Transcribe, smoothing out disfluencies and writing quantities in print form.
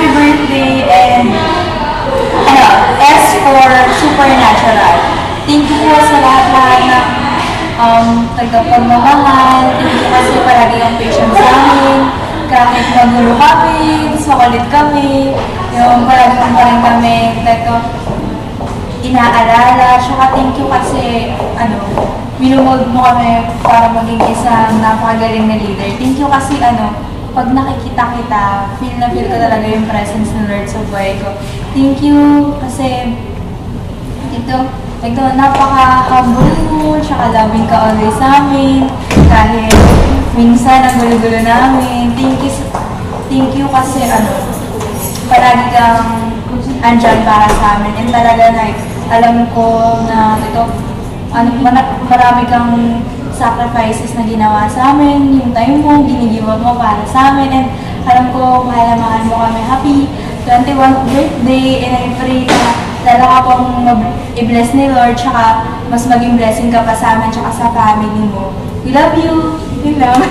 happy birthday and S for supernatural. Thank you po sa lahat-lahat ng tagapagmamahal. Thank you kasi palagi yung patience sa amin. Kahit magulo kami, makulit kami, yung palagi pa rin kami inaalala. Tsaka thank you kasi minumod mo kami para maging isang napakagaling na leader. Thank you kasi pag nakikita kita, feel na feel ko talaga yung presence ng Lord sa buhay ko. Thank you kasi napaka-humble mo, tsaka loving ka always sa amin. Kahit minsan ang gulo-gulo namin. Thank you kasi palagi kang andyan para sa amin. And talaga alam ko na marami kang sacrifices na ginawa sa amin, yung time mo, ginigiwa mo para sa amin, and alam ko, mahal mo kami. Happy 21st birthday, and I pray na lalo ka pong i-bless ni Lord, tsaka mas maging blessing ka pa sa amin, tsaka sa family mo. We love you! Yun lang.